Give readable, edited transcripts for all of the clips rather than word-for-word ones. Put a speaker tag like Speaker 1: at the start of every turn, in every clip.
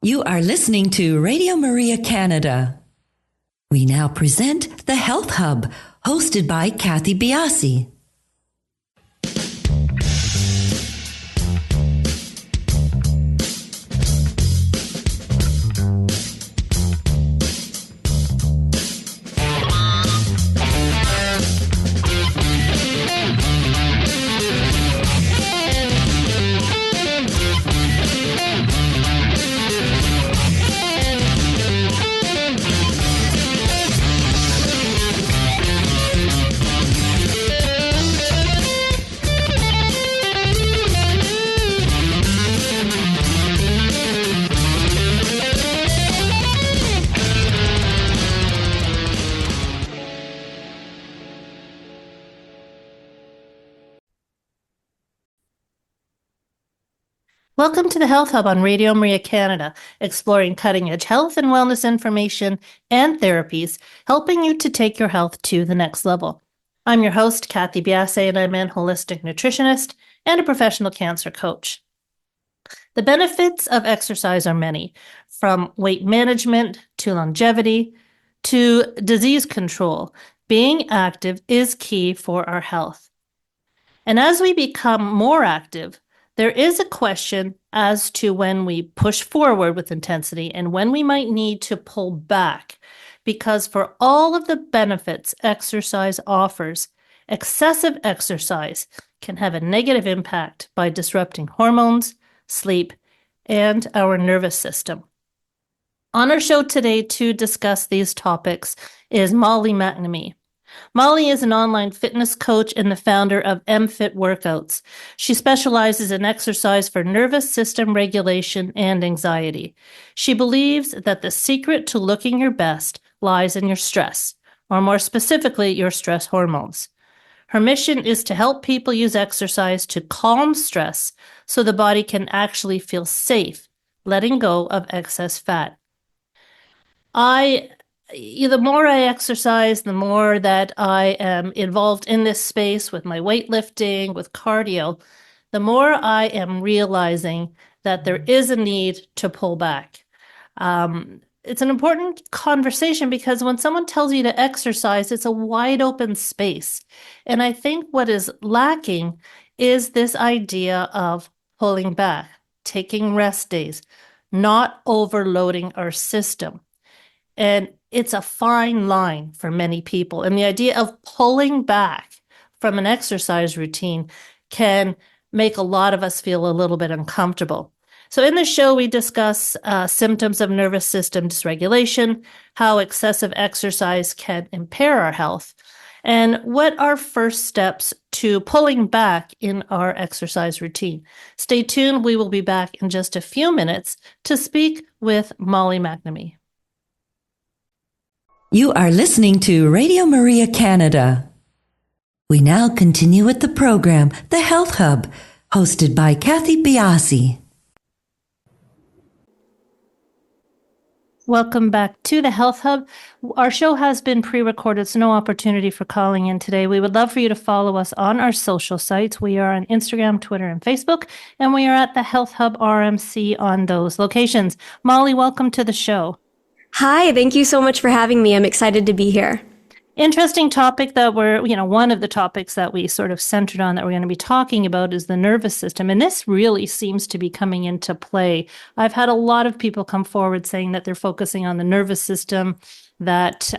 Speaker 1: You are listening to Radio Maria Canada. We now present the Health Hub, hosted by Kathy Biasi.
Speaker 2: Welcome to the Health Hub on Radio Maria Canada, exploring cutting-edge health and wellness information and therapies, helping you to take your health to the next level. I'm your host, Kathy Biasi, and I'm a holistic nutritionist and a professional cancer coach. The benefits of exercise are many, from weight management to longevity to disease control. Being active is key for our health. And as we become more active, there is a question as to when we push forward with intensity and when we might need to pull back, because for all of the benefits exercise offers, excessive exercise can have a negative impact by disrupting hormones, sleep, and our nervous system. On our show today to discuss these topics is Molly McNamee. Molly is an online fitness coach and the founder of MFit Workouts. She specializes in exercise for nervous system regulation and anxiety. She believes that the secret to looking your best lies in your stress, or more specifically, your stress hormones. Her mission is to help people use exercise to calm stress so the body can actually feel safe, letting go of excess fat. The more I exercise, the more that I am involved in this space with my weightlifting, with cardio, the more I am realizing that there is a need to pull back. It's an important conversation because when someone tells you to exercise, it's a wide open space. And I think what is lacking is this idea of pulling back, taking rest days, not overloading our system. And it's a fine line for many people. And the idea of pulling back from an exercise routine can make a lot of us feel a little bit uncomfortable. So in this show, we discuss symptoms of nervous system dysregulation, how excessive exercise can impair our health, and what are first steps to pulling back in our exercise routine. Stay tuned. We will be back in just a few minutes to speak with Molly McNamee.
Speaker 1: You are listening to Radio Maria Canada. We now continue with the program, The Health Hub, hosted by Kathy Biasi.
Speaker 2: Welcome back to the Health Hub. Our show has been pre-recorded, so no opportunity for calling in today. We would love for you to follow us on our social sites. We are on Instagram, Twitter, and Facebook, and we are at the Health Hub RMC on those locations. Molly, welcome to the show.
Speaker 3: Hi, thank you so much for having me. I'm excited to be here.
Speaker 2: Interesting topic that one of the topics that we sort of centered on that we're going to be talking about is the nervous system. And this really seems to be coming into play. I've had a lot of people come forward saying that they're focusing on the nervous system, that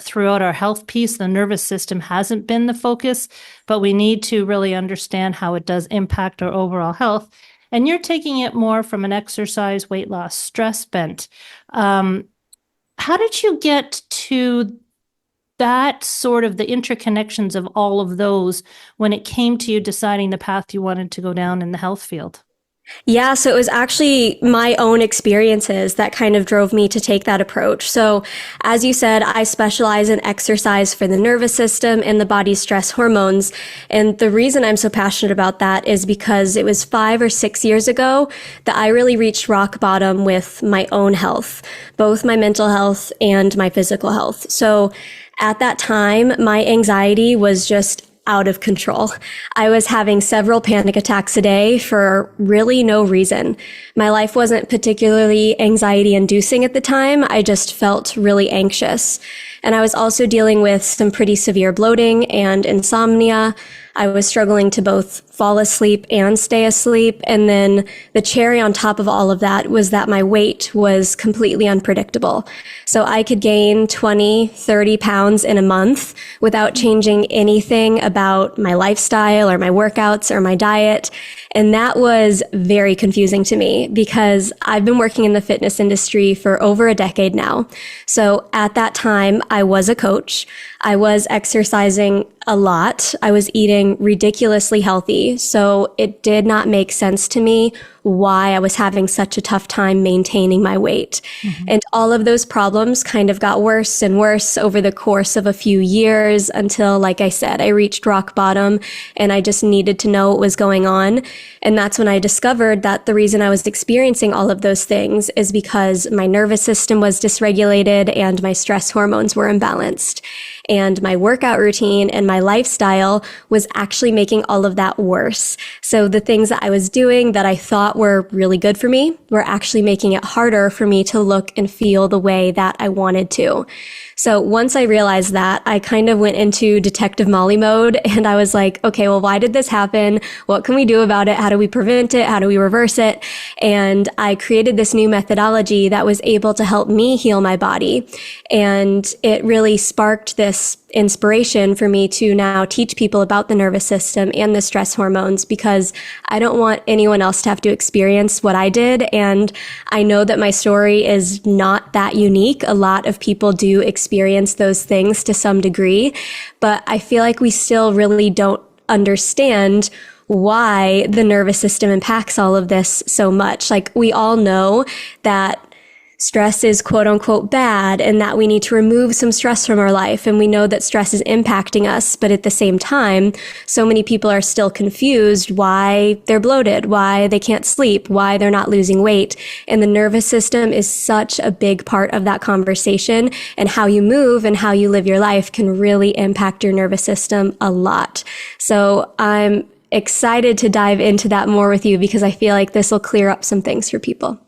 Speaker 2: throughout our health piece, the nervous system hasn't been the focus, but we need to really understand how it does impact our overall health. And you're taking it more from an exercise, weight loss, stress bent. How did you get to that sort of the interconnections of all of those when it came to you deciding the path you wanted to go down in the health field?
Speaker 3: Yeah, so it was actually my own experiences that kind of drove me to take that approach. So as you said, I specialize in exercise for the nervous system and the body's stress hormones. And the reason I'm so passionate about that is because it was 5 or 6 years ago that I really reached rock bottom with my own health, both my mental health and my physical health. So at that time, my anxiety was just out of control. I was having several panic attacks a day for really no reason. My life wasn't particularly anxiety inducing at the time. I just felt really anxious. And I was also dealing with some pretty severe bloating and insomnia. I was struggling to both fall asleep and stay asleep. And then the cherry on top of all of that was that my weight was completely unpredictable. So I could gain 20, 30 pounds in a month without changing anything about my lifestyle or my workouts or my diet. And that was very confusing to me because I've been working in the fitness industry for over a decade now. So at that time, I was a coach. I was exercising a lot. I was eating ridiculously healthy. So it did not make sense to me why I was having such a tough time maintaining my weight. Mm-hmm. And all of those problems kind of got worse and worse over the course of a few years until, like I said, I reached rock bottom and I just needed to know what was going on. And that's when I discovered that the reason I was experiencing all of those things is because my nervous system was dysregulated and my stress hormones were imbalanced. And my workout routine and my lifestyle was actually making all of that worse. So the things that I was doing that I thought were really good for me were actually making it harder for me to look and feel the way that I wanted to. So once I realized that, I kind of went into Detective Molly mode and I was like, okay, well, why did this happen? What can we do about it? How do we prevent it? How do we reverse it? And I created this new methodology that was able to help me heal my body. And it really sparked this inspiration for me to now teach people about the nervous system and the stress hormones because I don't want anyone else to have to experience what I did. And I know that my story is not that unique. A lot of people do experience those things to some degree, but I feel like we still really don't understand why the nervous system impacts all of this so much. Like we all know that stress is quote unquote bad and that we need to remove some stress from our life. And we know that stress is impacting us. But at the same time, so many people are still confused why they're bloated, why they can't sleep, why they're not losing weight. And the nervous system is such a big part of that conversation. And how you move and how you live your life can really impact your nervous system a lot. So I'm excited to dive into that more with you because I feel like this will clear up some things for people.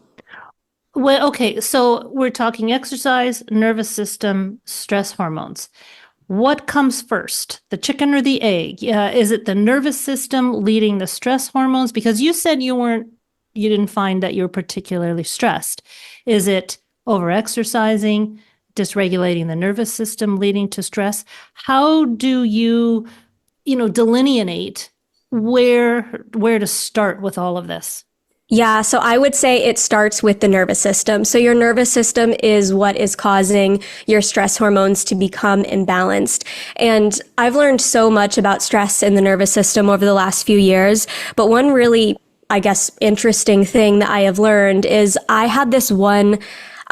Speaker 2: Well, okay, so we're talking exercise, nervous system, stress hormones. What comes first, the chicken or the egg? Is it the nervous system leading the stress hormones? Because you said you didn't find that you were particularly stressed. Is it over-exercising, dysregulating the nervous system leading to stress? How do you, delineate where to start with all of this?
Speaker 3: Yeah, so I would say it starts with the nervous system. So your nervous system is what is causing your stress hormones to become imbalanced. And I've learned so much about stress in the nervous system over the last few years. But one really, I guess, interesting thing that I have learned is I had this one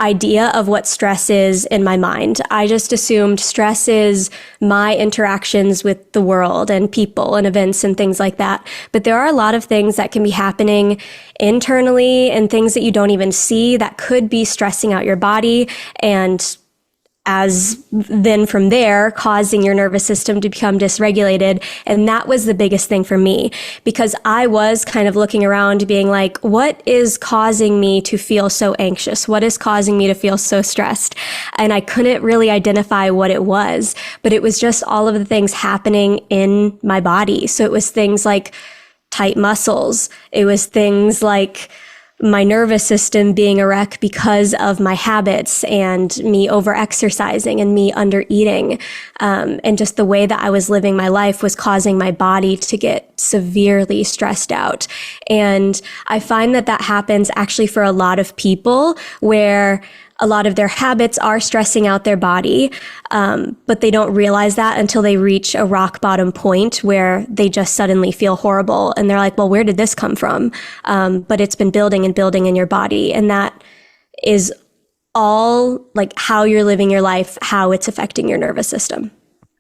Speaker 3: idea of what stress is in my mind. I just assumed stress is my interactions with the world and people and events and things like that. But there are a lot of things that can be happening internally and things that you don't even see that could be stressing out your body and as then from there causing your nervous system to become dysregulated. And that was the biggest thing for me because I was kind of looking around being like, what is causing me to feel so anxious? What is causing me to feel so stressed? And I couldn't really identify what it was, but it was just all of the things happening in my body. So it was things like tight muscles. It was things like my nervous system being a wreck because of my habits and me over exercising and me under eating. And just the way that I was living my life was causing my body to get severely stressed out. And I find that happens actually for a lot of people where a lot of their habits are stressing out their body, but they don't realize that until they reach a rock bottom point where they just suddenly feel horrible. And they're like, well, where did this come from? But it's been building and building in your body. And that is all like how you're living your life, how it's affecting your nervous system.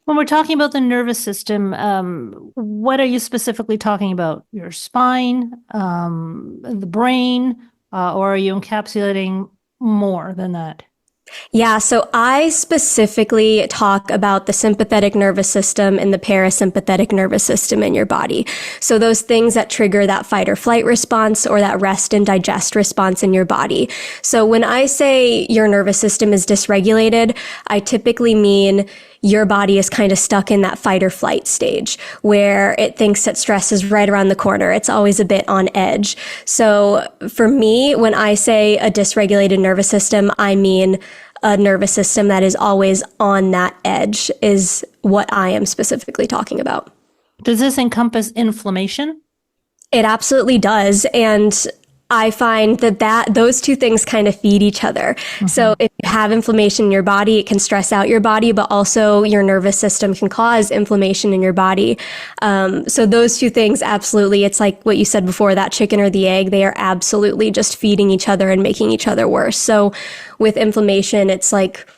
Speaker 2: When we're talking about the nervous system, what are you specifically talking about? Your spine, the brain, or are you encapsulating more than that?
Speaker 3: Yeah, so I specifically talk about the sympathetic nervous system and the parasympathetic nervous system in your body. So those things that trigger that fight or flight response or that rest and digest response in your body. So when I say your nervous system is dysregulated, I typically mean your body is kind of stuck in that fight or flight stage where it thinks that stress is right around the corner. It's always a bit on edge. So for me, when I say a dysregulated nervous system, I mean a nervous system that is always on that edge is what I am specifically talking about.
Speaker 2: Does this encompass inflammation?
Speaker 3: It absolutely does. And I find that those two things kind of feed each other. Mm-hmm. So if you have inflammation in your body, it can stress out your body, but also your nervous system can cause inflammation in your body. So those two things, absolutely. It's like what you said before, that chicken or the egg, they are absolutely just feeding each other and making each other worse. So with inflammation, it's like,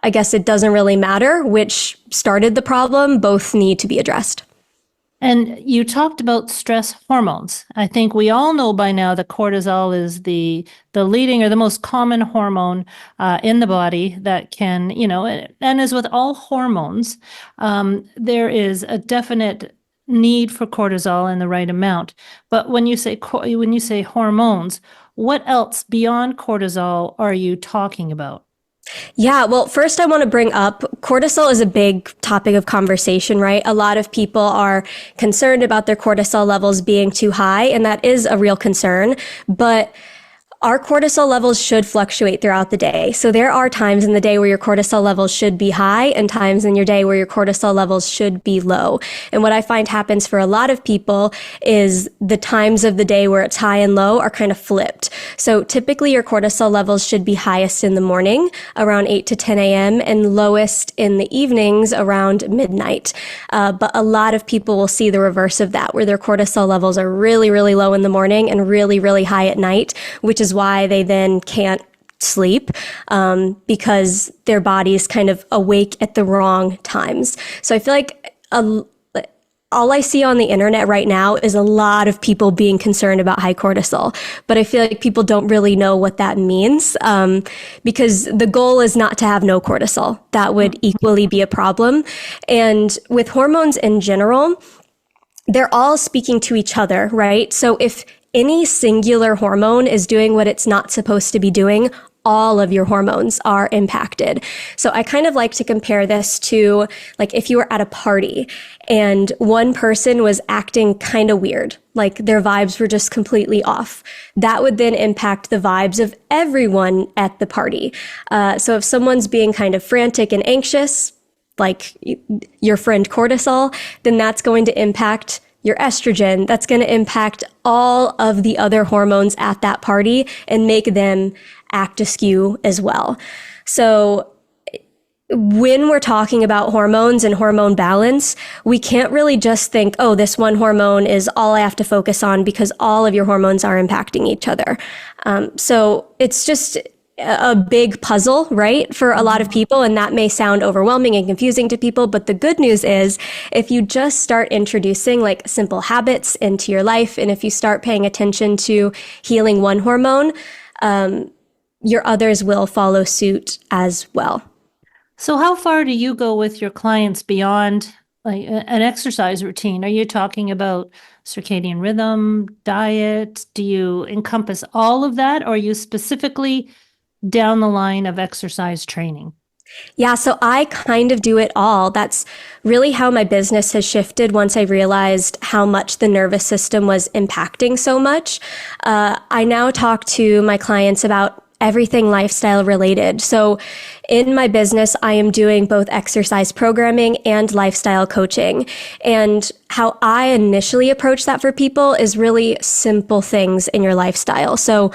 Speaker 3: I guess it doesn't really matter which started the problem, both need to be addressed.
Speaker 2: And you talked about stress hormones. I think we all know by now that cortisol is the leading or the most common hormone in the body that can, and as with all hormones, there is a definite need for cortisol in the right amount. But when you say hormones, what else beyond cortisol are you talking about?
Speaker 3: Yeah, well, first I want to bring up cortisol is a big topic of conversation, right? A lot of people are concerned about their cortisol levels being too high, and that is a real concern. But our cortisol levels should fluctuate throughout the day. So there are times in the day where your cortisol levels should be high and times in your day where your cortisol levels should be low. And what I find happens for a lot of people is the times of the day where it's high and low are kind of flipped. So typically your cortisol levels should be highest in the morning around 8 to 10 a.m. and lowest in the evenings around midnight. But a lot of people will see the reverse of that, where their cortisol levels are really, really low in the morning and really, really high at night, which is why they then can't sleep because their body is kind of awake at the wrong times. So I feel like all I see on the internet right now is a lot of people being concerned about high cortisol, but I feel like people don't really know what that means because the goal is not to have no cortisol. That would equally be a problem. And with hormones in general, they're all speaking to each other, right? So if any singular hormone is doing what it's not supposed to be doing, all of your hormones are impacted. So I kind of like to compare this to like if you were at a party and one person was acting kind of weird, like their vibes were just completely off. That would then impact the vibes of everyone at the party. So if someone's being kind of frantic and anxious, like your friend cortisol, then that's going to impact your estrogen. That's going to impact all of the other hormones at that party and make them act askew as well. So when we're talking about hormones and hormone balance, we can't really just think, oh, this one hormone is all I have to focus on because all of your hormones are impacting each other. So it's just a big puzzle, right, for a lot of people, and that may sound overwhelming and confusing to people, but the good news is if you just start introducing like simple habits into your life, and if you start paying attention to healing one hormone, your others will follow suit as well.
Speaker 2: So how far do you go with your clients beyond like an exercise routine? Are you talking about circadian rhythm, diet? Do you encompass all of that, or are you specifically down the line of exercise training?
Speaker 3: Yeah, so I kind of do it all. That's really how my business has shifted once I realized how much the nervous system was impacting so much. I now talk to my clients about everything lifestyle related. So in my business, I am doing both exercise programming and lifestyle coaching. And how I initially approach that for people is really simple things in your lifestyle. So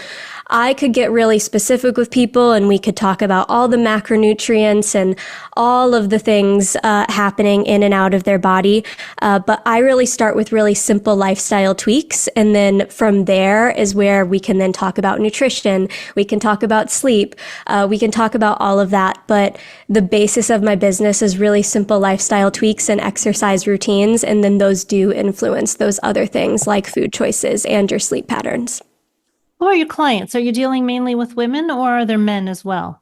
Speaker 3: I could get really specific with people and we could talk about all the macronutrients and all of the things happening in and out of their body. But I really start with really simple lifestyle tweaks. And then from there is where we can then talk about nutrition. We can talk about sleep. We can talk about all of that. But the basis of my business is really simple lifestyle tweaks and exercise routines. And then those do influence those other things like food choices and your sleep patterns.
Speaker 2: Who are your clients? Are you dealing mainly with women or are there men as well?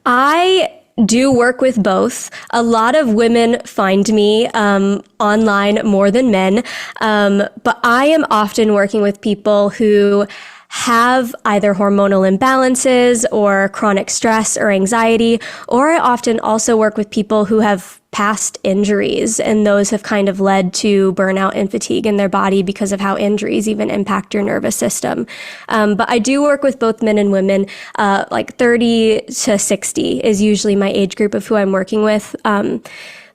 Speaker 3: I do work with both. A lot of women find me online more than men, but I am often working with people who have either hormonal imbalances or chronic stress or anxiety, or I often also work with people who have past injuries, and those have kind of led to burnout and fatigue in their body because of how injuries even impact your nervous system. But I do work with both men and women. Like 30 to 60 is usually my age group of who I'm working with.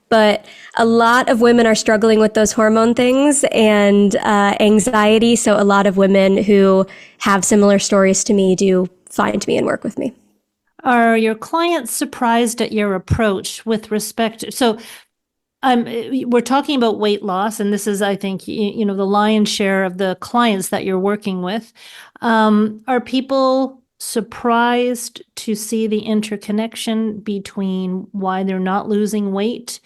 Speaker 3: But a lot of women are struggling with those hormone things and anxiety. So a lot of women who have similar stories to me do find me and work with me.
Speaker 2: Are your clients surprised at your approach with respect to, so we're talking about weight loss, and this is, I think, the lion's share of the clients that you're working with. Are people surprised to see the interconnection between why they're not losing weight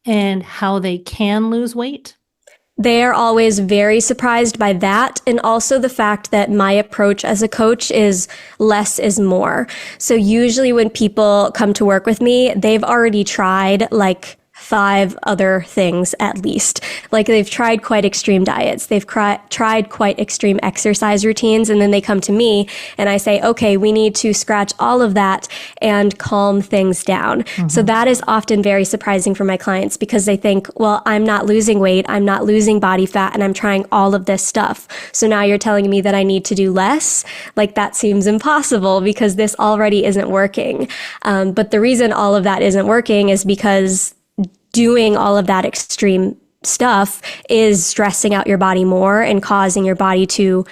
Speaker 2: and how they can lose weight?
Speaker 3: They are always very surprised by that, and also the fact that my approach as a coach is less is more. So usually when people come to work with me, they've already tried like 5 other things at least. Like they've tried quite extreme diets. They've tried quite extreme exercise routines. And then they come to me and I say, okay, we need to scratch all of that and calm things down. Mm-hmm. So that is often very surprising for my clients because they think, well, I'm not losing weight. I'm not losing body fat and I'm trying all of this stuff. So now you're telling me that I need to do less? Like that seems impossible because this already isn't working. But the reason all of that isn't working is because doing all of that extreme stuff is stressing out your body more and causing your body to,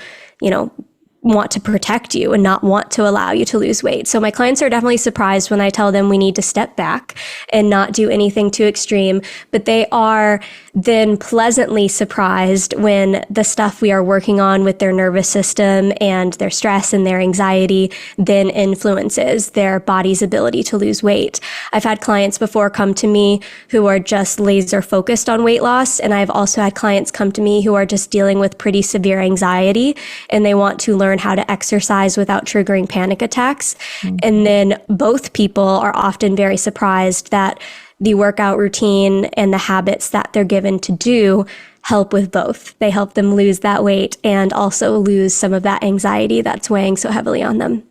Speaker 3: want to protect you and not want to allow you to lose weight. So my clients are definitely surprised when I tell them we need to step back and not do anything too extreme, but they are then pleasantly surprised when the stuff we are working on with their nervous system and their stress and their anxiety then influences their body's ability to lose weight. I've had clients before come to me who are just laser focused on weight loss, and I've also had clients come to me who are just dealing with pretty severe anxiety and they want to learn how to exercise without triggering panic attacks. Mm-hmm. And then both people are often very surprised that the workout routine and the habits that they're given to do help with both. They help them lose that weight and also lose some of that anxiety that's weighing so heavily on them.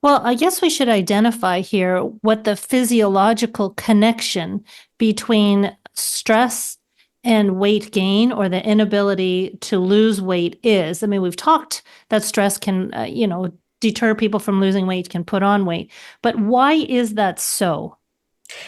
Speaker 2: Well, I guess we should identify here what the physiological connection between stress and weight gain or the inability to lose weight is. I mean, we've talked that stress can, deter people from losing weight, can put on weight. But why is that so?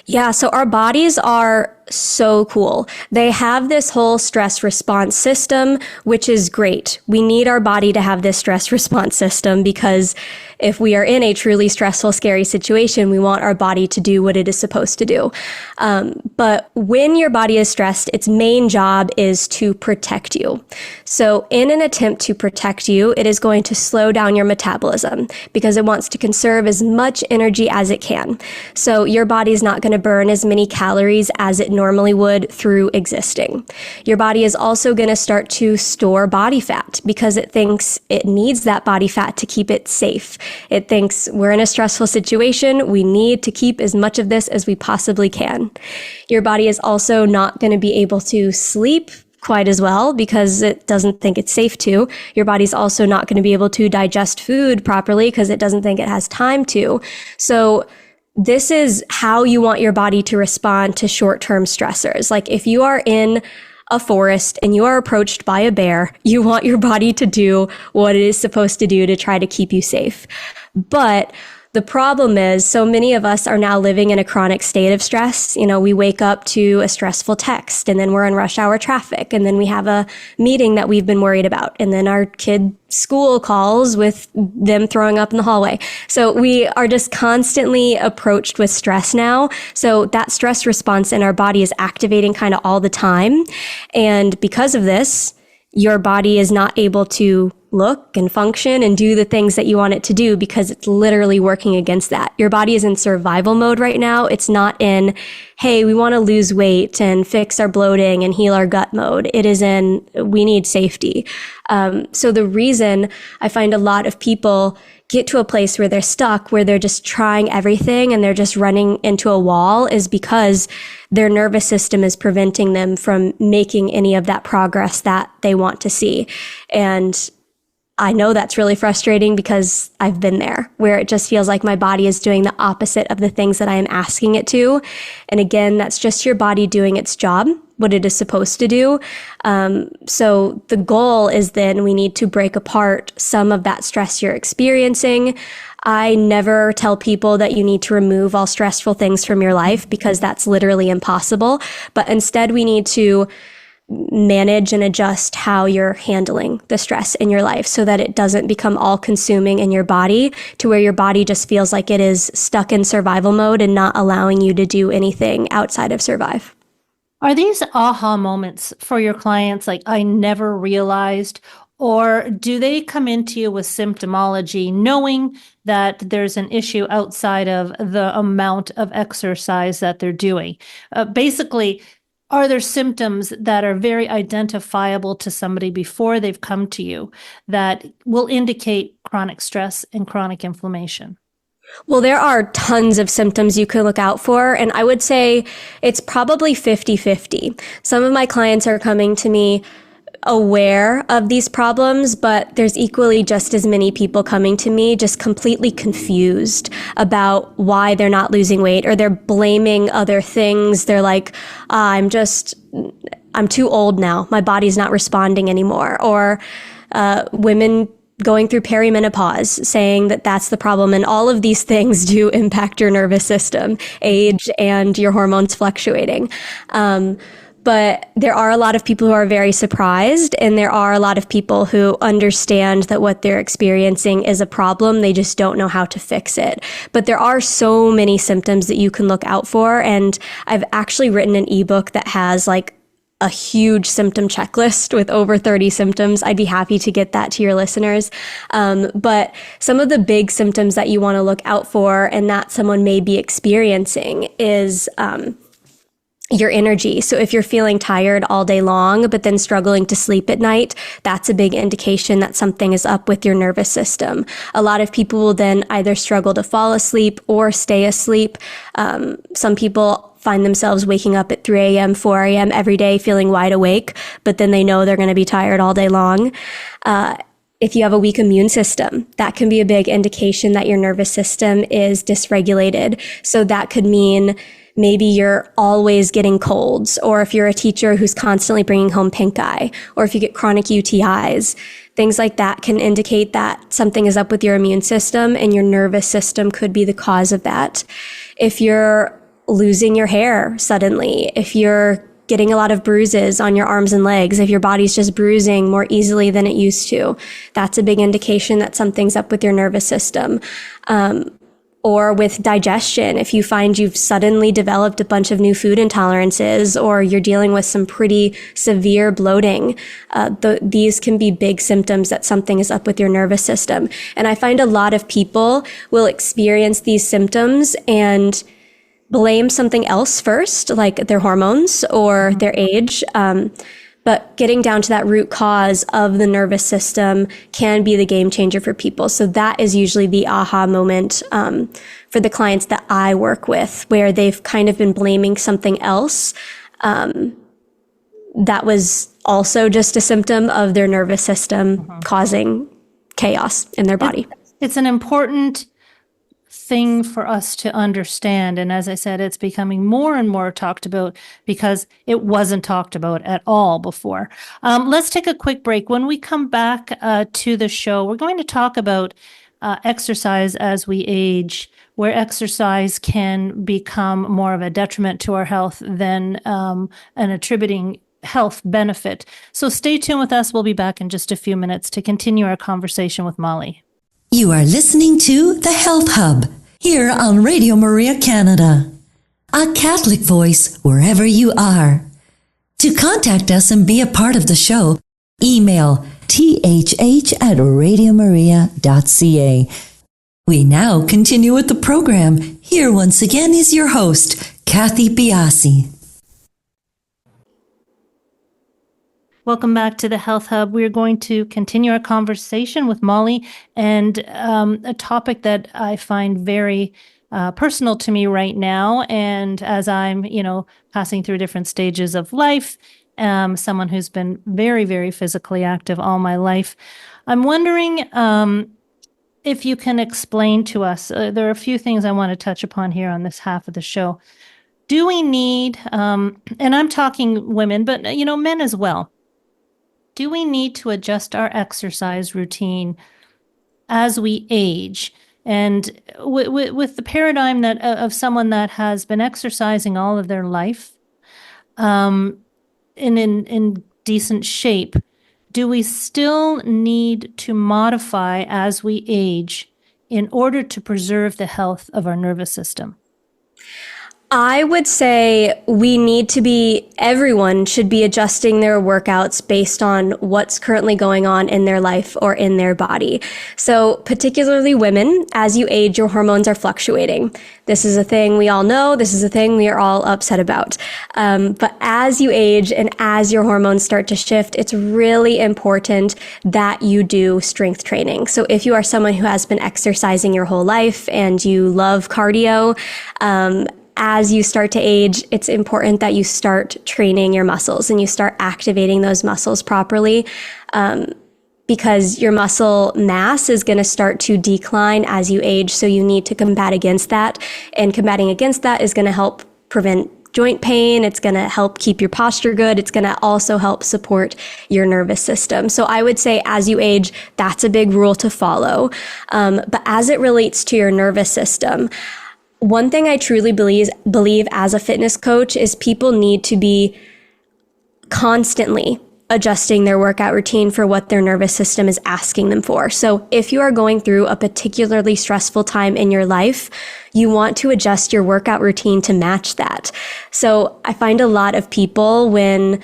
Speaker 3: Yeah, so our bodies are so cool. They have this whole stress response system, which is great. We need our body to have this stress response system because if we are in a truly stressful, scary situation, we want our body to do what it is supposed to do. But when your body is stressed, its main job is to protect you. So in an attempt to protect you, it is going to slow down your metabolism because it wants to conserve as much energy as it can. So your body is not going to burn as many calories as it normally would through existing. Your body is also going to start to store body fat because it thinks it needs that body fat to keep it safe. It thinks we're in a stressful situation. We need to keep as much of this as we possibly can. Your body is also not going to be able to sleep quite as well because it doesn't think it's safe to. Your body's also not going to be able to digest food properly because it doesn't think it has time to. So this is how you want your body to respond to short-term stressors. Like if you are in a forest and you are approached by a bear, you want your body to do what it is supposed to do to try to keep you safe. But the problem is so many of us are now living in a chronic state of stress. We wake up to a stressful text and then we're in rush hour traffic and then we have a meeting that we've been worried about and then our kid school calls with them throwing up in the hallway. So we are just constantly approached with stress now. So that stress response in our body is activating kind of all the time. And because of this, your body is not able to look and function and do the things that you want it to do, because it's literally working against that. Your body is in survival mode right now. It's not in, hey, we want to lose weight and fix our bloating and heal our gut mode. It is in, we need safety. So the reason I find a lot of people get to a place where they're stuck, where they're just trying everything and they're just running into a wall, is because their nervous system is preventing them from making any of that progress that they want to see. And I know that's really frustrating because I've been there, where it just feels like my body is doing the opposite of the things that I am asking it to. And again, that's just your body doing its job, what it is supposed to do. So the goal is then we need to break apart some of that stress you're experiencing. I never tell people that you need to remove all stressful things from your life, because that's literally impossible. But instead, we need to manage and adjust how you're handling the stress in your life, so that it doesn't become all consuming in your body, to where your body just feels like it is stuck in survival mode and not allowing you to do anything outside of survive.
Speaker 2: Are these aha moments for your clients, like, I never realized, or do they come into you with symptomology knowing that there's an issue outside of the amount of exercise that they're doing? Basically, are there symptoms that are very identifiable to somebody before they've come to you that will indicate chronic stress and chronic inflammation?
Speaker 3: Well, there are tons of symptoms you can look out for, and I would say it's probably 50-50. Some of my clients are coming to me aware of these problems, but there's equally just as many people coming to me just completely confused about why they're not losing weight, or they're blaming other things. They're like, I'm too old now. My body's not responding anymore. Or women going through perimenopause, saying that that's the problem. And all of these things do impact your nervous system, age, and your hormones fluctuating. But there are a lot of people who are very surprised, and there are a lot of people who understand that what they're experiencing is a problem. They just don't know how to fix it. But there are so many symptoms that you can look out for. And I've actually written an ebook that has like a huge symptom checklist with over 30 symptoms. I'd be happy to get that to your listeners. But some of the big symptoms that you want to look out for and that someone may be experiencing is your energy. So if you're feeling tired all day long, but then struggling to sleep at night, that's a big indication that something is up with your nervous system. A lot of people will then either struggle to fall asleep or stay asleep. Some people find themselves waking up at 3 a.m., 4 a.m. every day feeling wide awake, but then they know they're going to be tired all day long. If you have a weak immune system, that can be a big indication that your nervous system is dysregulated. So that could mean maybe you're always getting colds, or if you're a teacher who's constantly bringing home pink eye, or if you get chronic UTIs, things like that can indicate that something is up with your immune system, and your nervous system could be the cause of that. If you're losing your hair suddenly, if you're getting a lot of bruises on your arms and legs, if your body's just bruising more easily than it used to, that's a big indication that something's up with your nervous system. Or with digestion, if you find you've suddenly developed a bunch of new food intolerances, or you're dealing with some pretty severe bloating, these can be big symptoms that something is up with your nervous system. And I find a lot of people will experience these symptoms and blame something else first, like their hormones or their age. But getting down to that root cause of the nervous system can be the game changer for people. So that is usually the aha moment for the clients that I work with, where they've kind of been blaming something else that was also just a symptom of their nervous system causing chaos in their body.
Speaker 2: It's an important thing for us to understand. And as I said, it's becoming more and more talked about because it wasn't talked about at all before. Let's take a quick break. When we come back to the show, we're going to talk about exercise as we age, where exercise can become more of a detriment to our health than an attributing health benefit. So stay tuned with us. We'll be back in just a few minutes to continue our conversation with Molly.
Speaker 1: You are listening to The Health Hub here on Radio Maria Canada, a Catholic voice wherever you are. To contact us and be a part of the show, email thh@radiomaria.ca. We now continue with the program. Here once again is your host, Kathy Biasi.
Speaker 2: Welcome back to the Health Hub. We're going to continue our conversation with Molly, and a topic that I find very personal to me right now. And as I'm, passing through different stages of life, someone who's been very, very physically active all my life, I'm wondering if you can explain to us, there are a few things I want to touch upon here on this half of the show. Do we need, and I'm talking women, but, men as well. Do we need to adjust our exercise routine as we age? And with the paradigm that of someone that has been exercising all of their life, in decent shape, do we still need to modify as we age in order to preserve the health of our nervous system?
Speaker 3: I would say everyone should be adjusting their workouts based on what's currently going on in their life or in their body. So particularly women, as you age, your hormones are fluctuating. This is a thing we all know. This is a thing we are all upset about. But as you age and as your hormones start to shift, it's really important that you do strength training. So if you are someone who has been exercising your whole life and you love cardio, as you start to age, it's important that you start training your muscles and you start activating those muscles properly, because your muscle mass is going to start to decline as you age. So you need to combat against that. And combating against that is going to help prevent joint pain. It's going to help keep your posture good. It's going to also help support your nervous system. So I would say as you age, that's a big rule to follow. But as it relates to your nervous system, one thing I truly believe as a fitness coach is people need to be constantly adjusting their workout routine for what their nervous system is asking them for. So if you are going through a particularly stressful time in your life, you want to adjust your workout routine to match that. So I find a lot of people when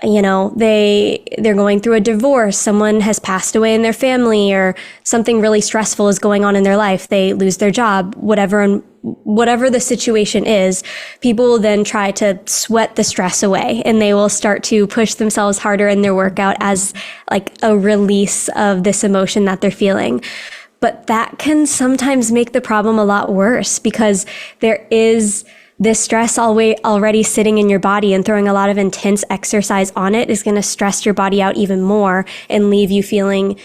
Speaker 3: they're going through a divorce, someone has passed away in their family, or something really stressful is going on in their life, they lose their job, whatever the situation is, people will then try to sweat the stress away, and they will start to push themselves harder in their workout as like a release of this emotion that they're feeling. But that can sometimes make the problem a lot worse, because there is this stress already sitting in your body, and throwing a lot of intense exercise on it is going to stress your body out even more and leave you feeling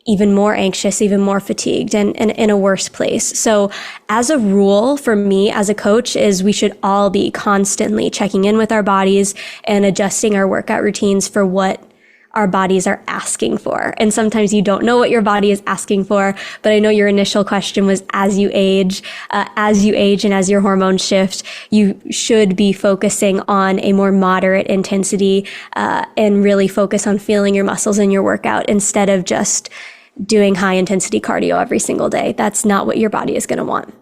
Speaker 3: even more anxious, even more fatigued, and in a worse place. So as a rule for me as a coach is we should all be constantly checking in with our bodies and adjusting our workout routines for what our bodies are asking for. And sometimes you don't know what your body is asking for, but I know your initial question was as you age and as your hormones shift, you should be focusing on a more moderate intensity and really focus on feeling your muscles in your workout instead of just doing high intensity cardio every single day. That's not what your body is going to want.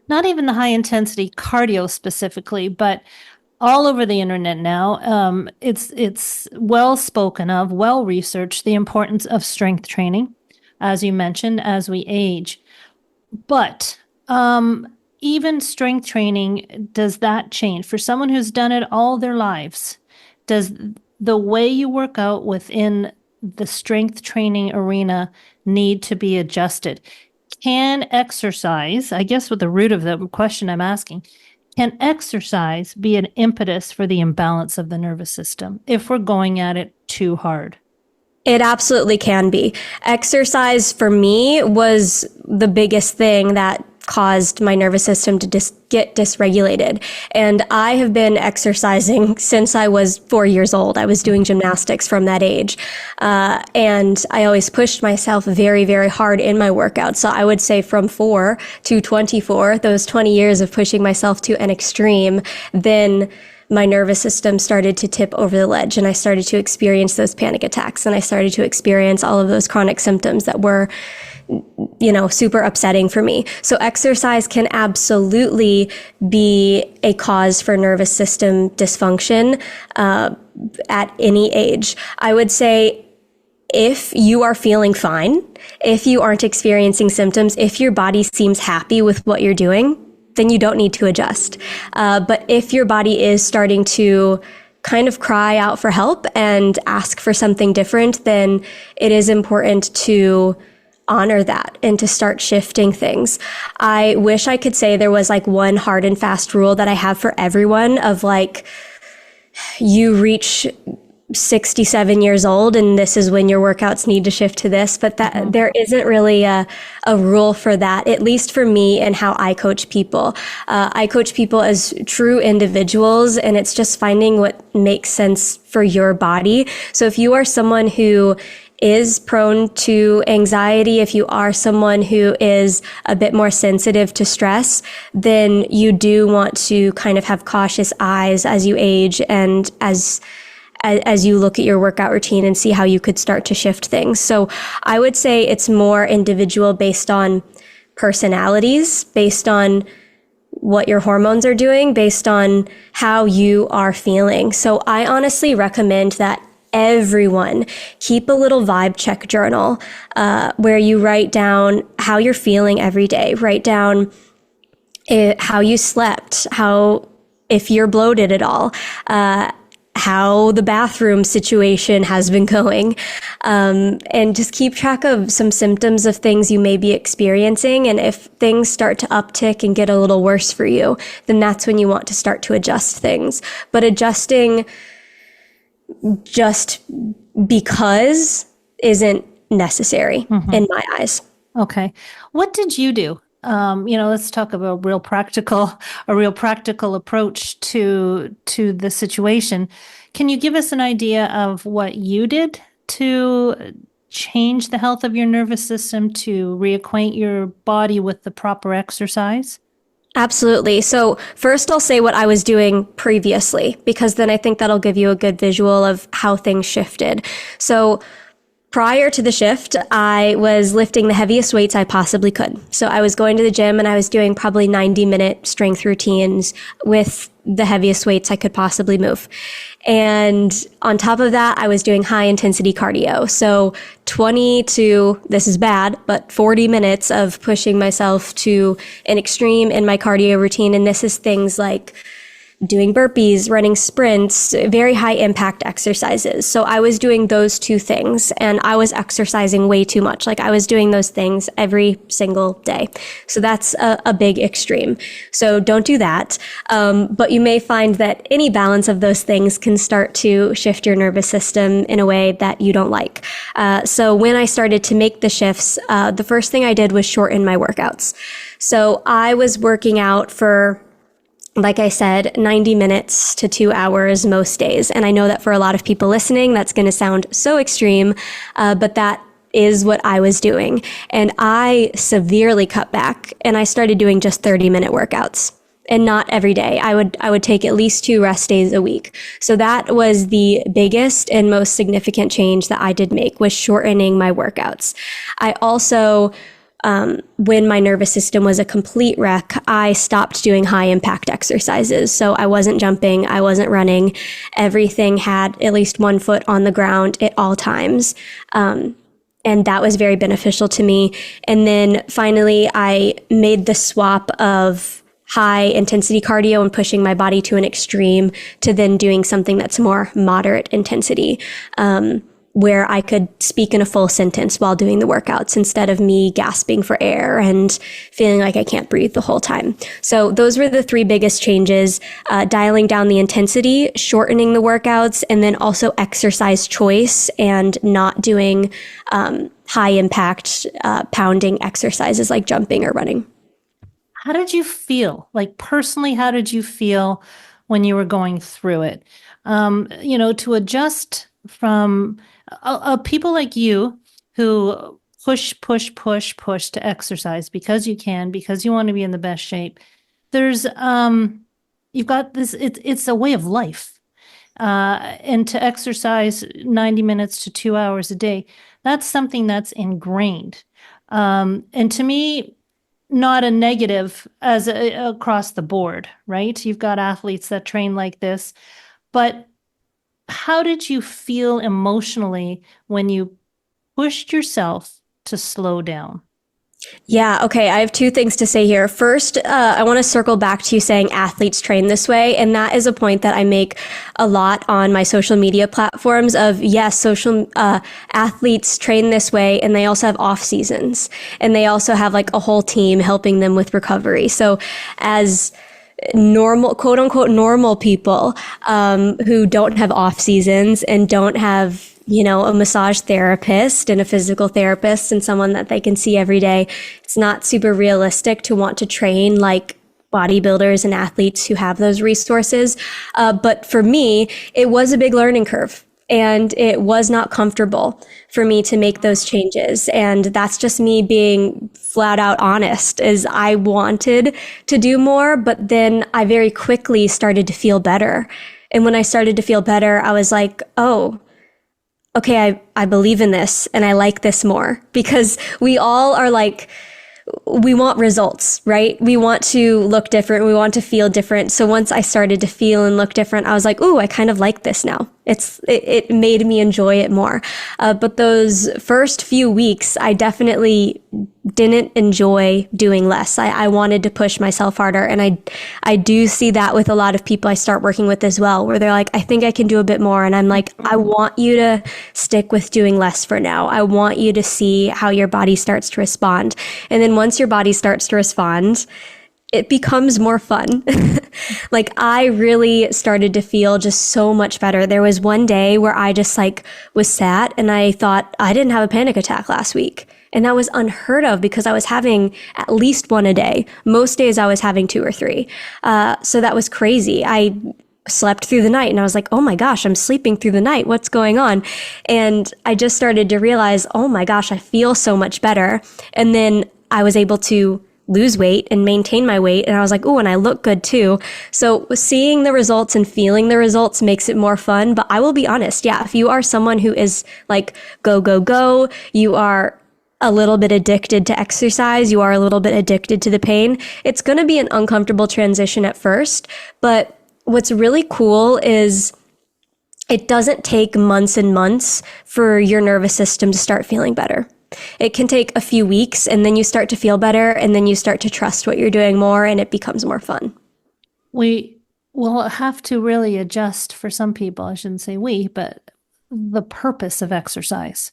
Speaker 2: Not even the high intensity cardio specifically, but all over the internet now, it's well spoken of, well researched, the importance of strength training, as you mentioned, as we age. But even strength training, does that change? For someone who's done it all their lives, does the way you work out within the strength training arena need to be adjusted? Can exercise, I guess with the root of the question I'm asking, can exercise be an impetus for the imbalance of the nervous system if we're going at it too hard?
Speaker 3: It absolutely can be. Exercise for me was the biggest thing that caused my nervous system to get dysregulated. And I have been exercising since I was 4 years old. I was doing gymnastics from that age. And I always pushed myself very, very hard in my workouts. So I would say from 4 to 24, those 20 years of pushing myself to an extreme, then my nervous system started to tip over the ledge, and I started to experience those panic attacks, and I started to experience all of those chronic symptoms that were super upsetting for me. So exercise can absolutely be a cause for nervous system dysfunction at any age. I would say if you are feeling fine, if you aren't experiencing symptoms, if your body seems happy with what you're doing, then you don't need to adjust. But if your body is starting to kind of cry out for help and ask for something different, then it is important to honor that and to start shifting things. I wish I could say there was like one hard and fast rule that I have for everyone of like, you reach 67 years old and this is when your workouts need to shift to this, but that there isn't really a rule for that, at least for me and how I coach people. I coach people as true individuals, and it's just finding what makes sense for your body. So if you are someone who is prone to anxiety, if you are someone who is a bit more sensitive to stress, then you do want to kind of have cautious eyes as you age and as you look at your workout routine and see how you could start to shift things. So I would say it's more individual based on personalities, based on what your hormones are doing, based on how you are feeling. So I honestly recommend that everyone keep a little vibe check journal where you write down how you're feeling every day. Write down how you slept, if you're bloated at all, how the bathroom situation has been going, and just keep track of some symptoms of things you may be experiencing. And if things start to uptick and get a little worse for you, then that's when you want to start to adjust things. But adjusting just because isn't necessary in my eyes.
Speaker 2: Okay. What did you do? Let's talk about a real practical approach to the situation. Can you give us an idea of what you did to change the health of your nervous system, to reacquaint your body with the proper exercise?
Speaker 3: Absolutely. So first I'll say what I was doing previously, because then I think that'll give you a good visual of how things shifted. So prior to the shift, I was lifting the heaviest weights I possibly could. So I was going to the gym and I was doing probably 90-minute strength routines with the heaviest weights I could possibly move. And on top of that, I was doing high intensity cardio. So 20 to, this is bad, but 40 minutes of pushing myself to an extreme in my cardio routine. And this is things like doing burpees, running sprints, very high impact exercises. So I was doing those two things and I was exercising way too much. Like I was doing those things every single day. So that's a big extreme. So don't do that. But you may find that any balance of those things can start to shift your nervous system in a way that you don't like. So when I started to make the shifts, the first thing I did was shorten my workouts. So I was working out for, like I said, 90 minutes to 2 hours most days. And I know that for a lot of people listening, that's going to sound so extreme, but that is what I was doing. And I severely cut back and I started doing just 30-minute workouts. And not every day. I would take at least 2 rest days a week. So that was the biggest and most significant change that I did make, was shortening my workouts. I also, when my nervous system was a complete wreck, I stopped doing high impact exercises. So I wasn't jumping, I wasn't running. Everything had at least one foot on the ground at all times. And that was very beneficial to me. And then finally, I made the swap of high intensity cardio and pushing my body to an extreme to then doing something that's more moderate intensity, where I could speak in a full sentence while doing the workouts instead of me gasping for air and feeling like I can't breathe the whole time. So those were the 3 biggest changes: dialing down the intensity, shortening the workouts, and then also exercise choice and not doing high impact pounding exercises like jumping or running.
Speaker 2: How did you feel? Like personally, how did you feel when you were going through it? To adjust from people like you who push to exercise because you can, because you want to be in the best shape. There's, you've got this, it's a way of life. And to exercise 90 minutes to 2 hours a day, that's something that's ingrained. And to me, not a negative across the board, right? You've got athletes that train like this, but how did you feel emotionally when you pushed yourself to slow down?
Speaker 3: Yeah, okay. I have two things to say here. First, I want to circle back to you saying athletes train this way. And that is a point that I make a lot on my social media platforms of, yes, athletes train this way. And they also have off seasons. And they also have like a whole team helping them with recovery. So as normal, quote unquote, normal people, who don't have off seasons and don't have a massage therapist and a physical therapist and someone that they can see every day, it's not super realistic to want to train like bodybuilders and athletes who have those resources. But for me, it was a big learning curve. And it was not comfortable for me to make those changes. And that's just me being flat out honest, is I wanted to do more, but then I very quickly started to feel better. And when I started to feel better, I was like, oh, okay, I believe in this and I like this more, because we all are like, we want results, right? We want to look different. We want to feel different. So once I started to feel and look different, I was like, ooh, I kind of like this now. It made me enjoy it more. But those first few weeks, I definitely didn't enjoy doing less. I wanted to push myself harder. And I do see that with a lot of people I start working with as well, where they're like, I think I can do a bit more. And I'm like, I want you to stick with doing less for now. I want you to see how your body starts to respond. And then once your body starts to respond, it becomes more fun. Like I really started to feel just so much better. There was one day where I just like was sat and I thought I didn't have a panic attack last week. And that was unheard of because I was having at least one a day. Most days I was having 2 or 3. So that was crazy. I slept through the night and I was like, oh my gosh, I'm sleeping through the night. What's going on? And I just started to realize, oh my gosh, I feel so much better. And then I was able to lose weight and maintain my weight. And I was like, oh, and I look good too. So seeing the results and feeling the results makes it more fun. But I will be honest. Yeah. If you are someone who is like, go, go, go, you are a little bit addicted to exercise, you are a little bit addicted to the pain, it's going to be an uncomfortable transition at first. But what's really cool is it doesn't take months and months for your nervous system to start feeling better. It can take a few weeks and then you start to feel better and then you start to trust what you're doing more and it becomes more fun.
Speaker 2: We will have to really adjust for some people. I shouldn't say we, but the purpose of exercise.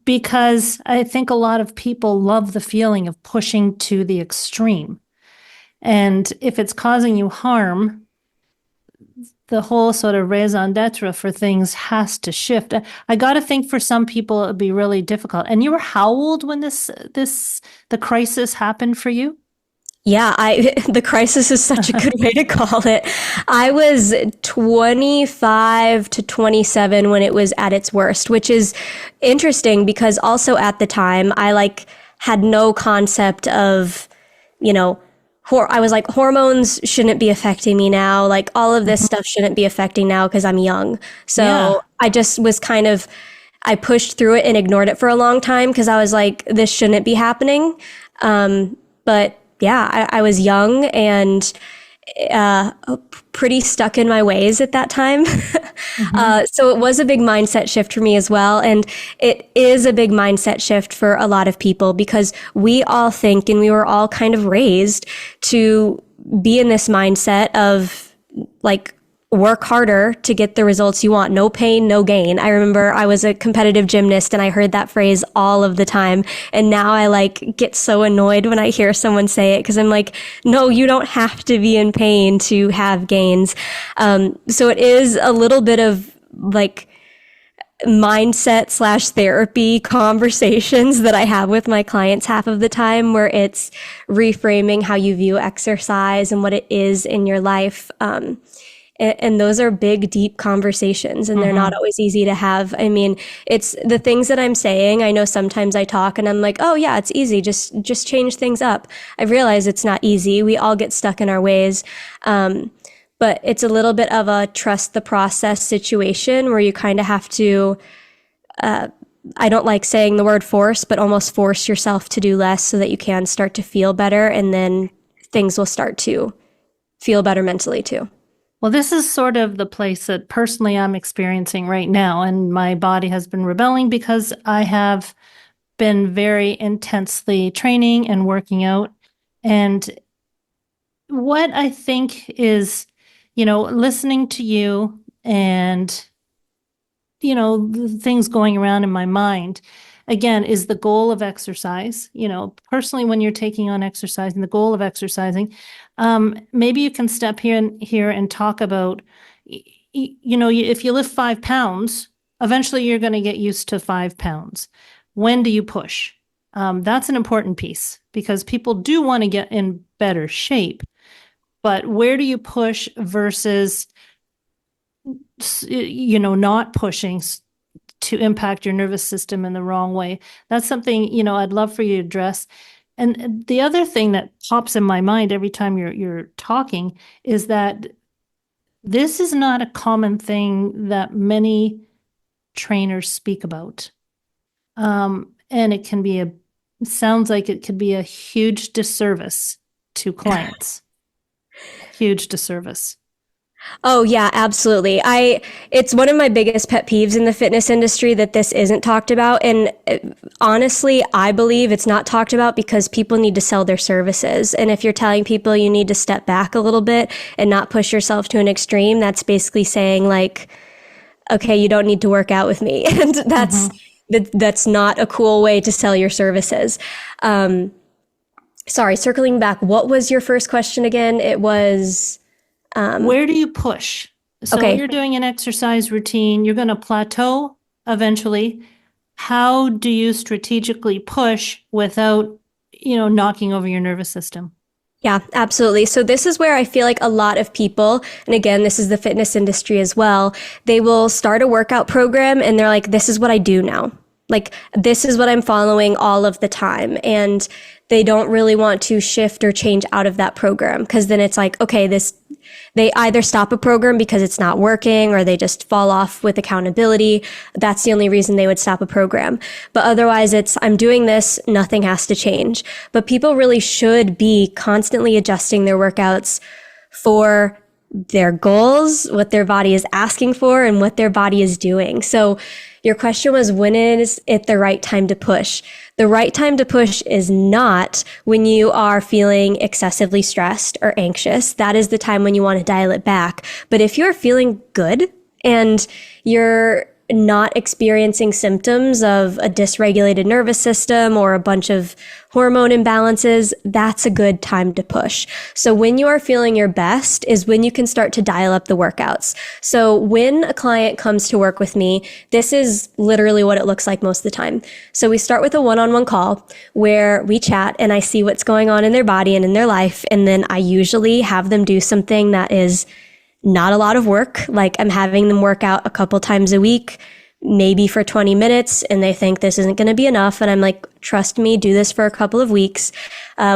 Speaker 2: Because I think a lot of people love the feeling of pushing to the extreme. And if it's causing you harm, the whole sort of raison d'etre for things has to shift. I got to think for some people it would be really difficult. And you were how old when the crisis happened for you?
Speaker 3: Yeah, the crisis is such a good way to call it. I was 25 to 27 when it was at its worst, which is interesting because also at the time I had no concept of, I was like, hormones shouldn't be affecting me now. Like all of this stuff shouldn't be affecting now because I'm young. So yeah. I just was I pushed through it and ignored it for a long time because I was like, this shouldn't be happening. But yeah, I was young and pretty stuck in my ways at that time. So it was a big mindset shift for me as well. And it is a big mindset shift for a lot of people because we all think, and we were all kind of raised to be in this mindset of like, work harder to get the results you want. No pain, no gain. I remember I was a competitive gymnast and I heard that phrase all of the time. And now I get so annoyed when I hear someone say it because I'm like, no, you don't have to be in pain to have gains. So it is a little bit of mindset / therapy conversations that I have with my clients half of the time where it's reframing how you view exercise and what it is in your life. And those are big, deep conversations, and they're not always easy to have. I mean, it's the things that I'm saying. I know sometimes I talk and I'm like, oh yeah, it's easy. Just change things up. I realize it's not easy. We all get stuck in our ways. But it's a little bit of a trust the process situation where you kind of have to, I don't like saying the word force, but almost force yourself to do less so that you can start to feel better. And then things will start to feel better mentally too.
Speaker 2: Well, this is sort of the place that personally I'm experiencing right now, and my body has been rebelling because I have been very intensely training and working out. And what I think is, listening to you and, the things going around in my mind, again, is the goal of exercise. Personally, when you're taking on exercising, the goal of exercising, maybe you can step here and talk about, if you lift 5 pounds, eventually you're going to get used to 5 pounds. When do you push? That's an important piece because people do want to get in better shape. But where do you push versus, not pushing to impact your nervous system in the wrong way? That's something, I'd love for you to address. And the other thing that pops in my mind every time you're talking is that this is not a common thing that many trainers speak about. And sounds like it could be a huge disservice to clients. Huge disservice.
Speaker 3: Oh yeah, absolutely. It's one of my biggest pet peeves in the fitness industry that this isn't talked about. And honestly, I believe it's not talked about because people need to sell their services. And if you're telling people you need to step back a little bit and not push yourself to an extreme, that's basically saying like, okay, you don't need to work out with me. And that's not a cool way to sell your services. Sorry, circling back, what was your first question again? It was...
Speaker 2: where do you push? So
Speaker 3: okay.
Speaker 2: You're doing an exercise routine, you're going to plateau eventually. How do you strategically push without, knocking over your nervous system?
Speaker 3: Yeah, absolutely. So this is where I feel like a lot of people, and again, this is the fitness industry as well, they will start a workout program and they're like, this is what I do now. Like, this is what I'm following all of the time. And they don't really want to shift or change out of that program because then it's like, okay, they either stop a program because it's not working or they just fall off with accountability. That's the only reason they would stop a program. But otherwise I'm doing this, nothing has to change. But people really should be constantly adjusting their workouts for their goals, what their body is asking for, and what their body is doing. So your question was, when is it the right time to push? The right time to push is not when you are feeling excessively stressed or anxious. That is the time when you want to dial it back. But if you're feeling good and you're not experiencing symptoms of a dysregulated nervous system or a bunch of hormone imbalances, that's a good time to push. So when you are feeling your best is when you can start to dial up the workouts. So when a client comes to work with me, this is literally what it looks like most of the time. So we start with a one-on-one call where we chat and I see what's going on in their body and in their life. And then I usually have them do something that is not a lot of work. Like I'm having them work out a couple times a week, maybe for 20 minutes, and they think this isn't going to be enough. And I'm like, trust me, do this for a couple of weeks.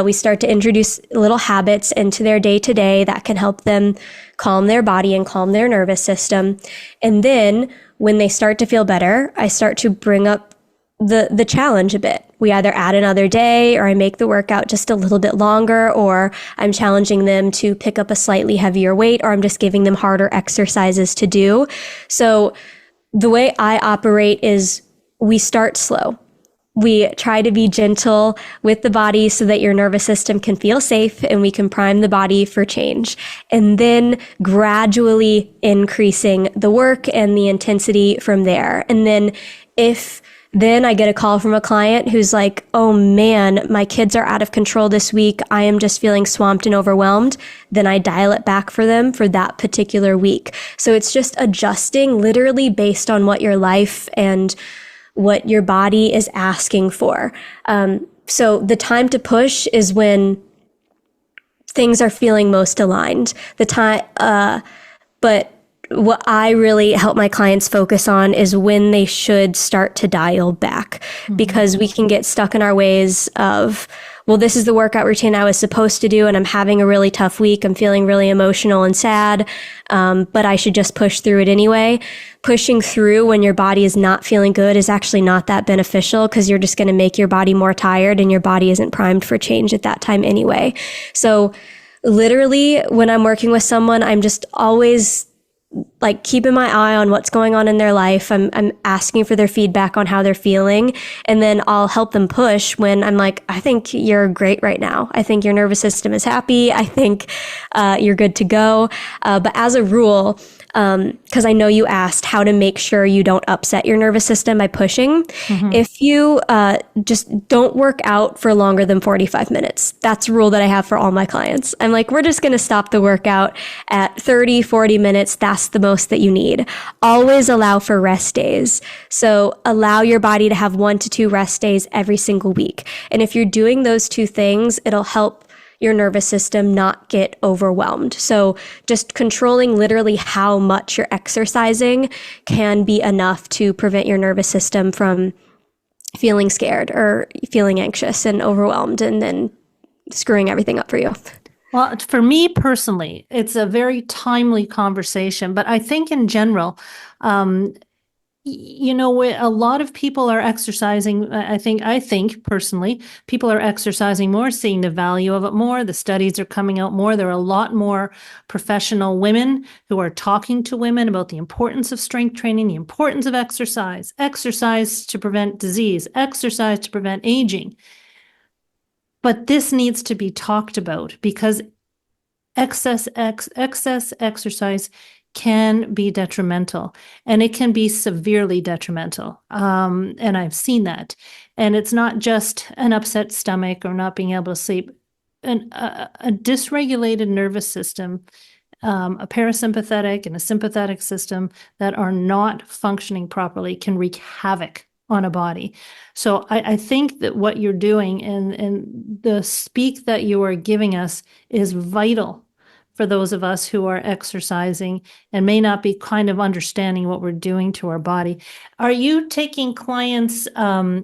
Speaker 3: We start to introduce little habits into their day to day that can help them calm their body and calm their nervous system. And then when they start to feel better, I start to bring up the challenge a bit. We either add another day or I make the workout just a little bit longer, or I'm challenging them to pick up a slightly heavier weight, or I'm just giving them harder exercises to do. So the way I operate is we start slow. We try to be gentle with the body so that your nervous system can feel safe and we can prime the body for change. And then gradually increasing the work and the intensity from there. And then I get a call from a client who's like, oh man, my kids are out of control this week. I am just feeling swamped and overwhelmed. Then I dial it back for them for that particular week. So it's just adjusting literally based on what your life and what your body is asking for. So the time to push is when things are feeling most aligned. But what I really help my clients focus on is when they should start to dial back, because we can get stuck in our ways of, well, this is the workout routine I was supposed to do and I'm having a really tough week. I'm feeling really emotional and sad, but I should just push through it anyway. Pushing through when your body is not feeling good is actually not that beneficial because you're just going to make your body more tired and your body isn't primed for change at that time anyway. So Literally, when I'm working with someone, I'm just always like keeping my eye on what's going on in their life. I'm asking for their feedback on how they're feeling. And then I'll help them push when I'm like, I think you're great right now. I think your nervous system is happy. I think you're good to go. But as a rule, because I know you asked how to make sure you don't upset your nervous system by pushing. If you just don't work out for longer than 45 minutes, that's a rule that I have for all my clients. I'm like, we're just going to stop the workout at 30, 40 minutes. That's the most that you need. Always allow for rest days. So allow your body to have 1 to 2 rest days every single week. And if you're doing those 2 things, it'll help your nervous system not get overwhelmed. So just controlling literally how much you're exercising can be enough to prevent your nervous system from feeling scared or feeling anxious and overwhelmed and then screwing everything up for you.
Speaker 2: Well, for me personally, it's a very timely conversation, but I think in general, a lot of people are exercising. I think personally, people are exercising more, seeing the value of it more. The studies are coming out more. There are a lot more professional women who are talking to women about the importance of strength training, the importance of exercise to prevent disease, exercise to prevent aging. But this needs to be talked about because excess exercise can be detrimental, and it can be severely detrimental. And I've seen that. And it's not just an upset stomach or not being able to sleep. A dysregulated nervous system, a parasympathetic and a sympathetic system that are not functioning properly can wreak havoc on a body. So I think that what you're doing and the speak that you are giving us is vital for those of us who are exercising and may not be kind of understanding what we're doing to our body. Are you taking clients over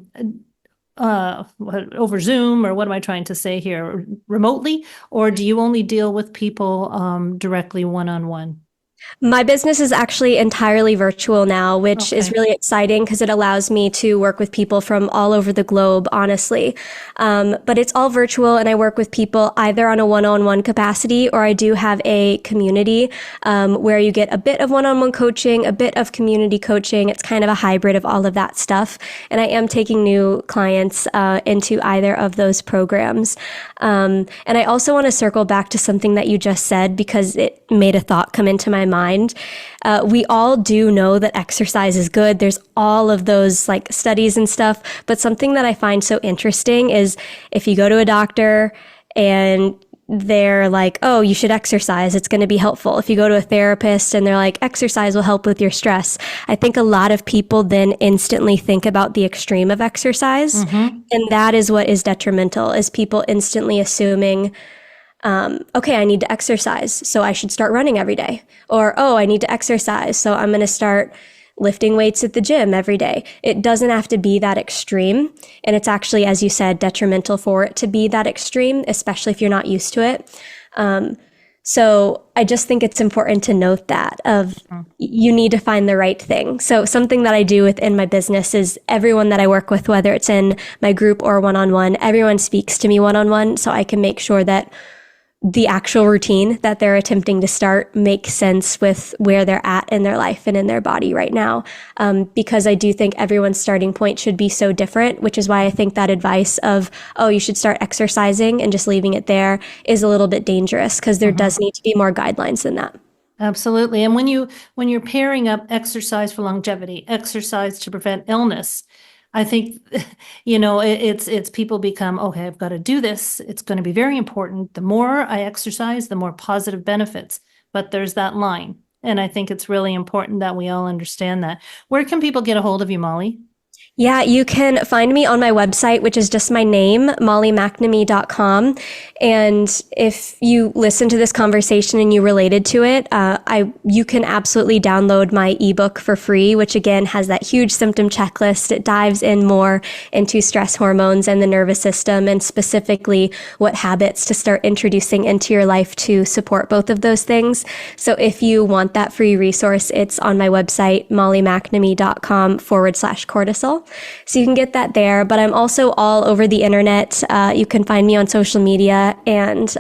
Speaker 2: Zoom, or what am I trying to say here, remotely, or do you only deal with people directly one-on-one?
Speaker 3: My business is actually entirely virtual now, which is really exciting because it allows me to work with people from all over the globe, honestly. But it's all virtual, and I work with people either on a one-on-one capacity, or I do have a community where you get a bit of one-on-one coaching, a bit of community coaching. It's kind of a hybrid of all of that stuff. And I am taking new clients into either of those programs. And I also want to circle back to something that you just said because it made a thought come into my mind. We all do know that exercise is good. There's all of those like studies and stuff. But something that I find so interesting is if you go to a doctor and they're like, oh, you should exercise, it's going to be helpful. If you go to a therapist and they're like, exercise will help with your stress, I think a lot of people then instantly think about the extreme of exercise. And that is what is detrimental, is people instantly assuming, okay, I need to exercise, so I should start running every day. Or, oh, I need to exercise, so I'm going to start lifting weights at the gym every day. It doesn't have to be that extreme. And it's actually, as you said, detrimental for it to be that extreme, especially if you're not used to it. So I just think it's important to note that you need to find the right thing. So something that I do within my business is everyone that I work with, whether it's in my group or one-on-one, everyone speaks to me one-on-one, so I can make sure that the actual routine that they're attempting to start makes sense with where they're at in their life and in their body right now. Because I do think everyone's starting point should be so different, which is why I think that advice of, oh, you should start exercising and just leaving it there is a little bit dangerous, because there does need to be more guidelines than that.
Speaker 2: Absolutely. And when you're pairing up exercise for longevity, exercise to prevent illness, I think, it's people become, okay, I've got to do this. It's going to be very important. The more I exercise, the more positive benefits. But there's that line. And I think it's really important that we all understand that. Where can people get a hold of you, Molly?
Speaker 3: Yeah, you can find me on my website, which is just my name, mollymcnamee.com. And if you listen to this conversation and you related to it, you can absolutely download my ebook for free, which again has that huge symptom checklist. It dives in more into stress hormones and the nervous system, and specifically what habits to start introducing into your life to support both of those things. So if you want that free resource, it's on my website, mollymcnamee.com/cortisol. So you can get that there, but I'm also all over the internet. You can find me on social media. And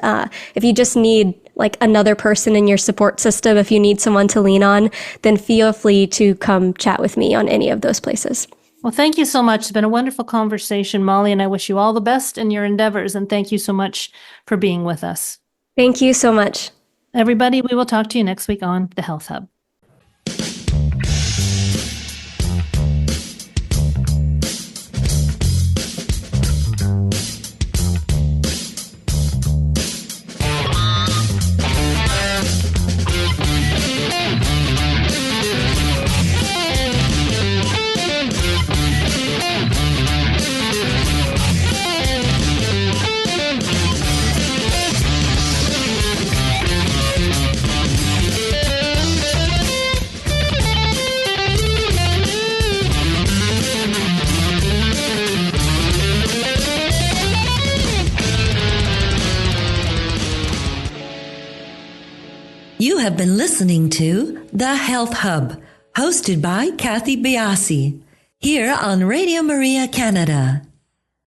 Speaker 3: if you just need like another person in your support system, if you need someone to lean on, then feel free to come chat with me on any of those places.
Speaker 2: Well, thank you so much. It's been a wonderful conversation, Molly, and I wish you all the best in your endeavors. And thank you so much for being with us.
Speaker 3: Thank you so much.
Speaker 2: Everybody, we will talk to you next week on the Health Hub.
Speaker 1: You have been listening to The Health Hub, hosted by Kathy Biasi, here on Radio Maria Canada.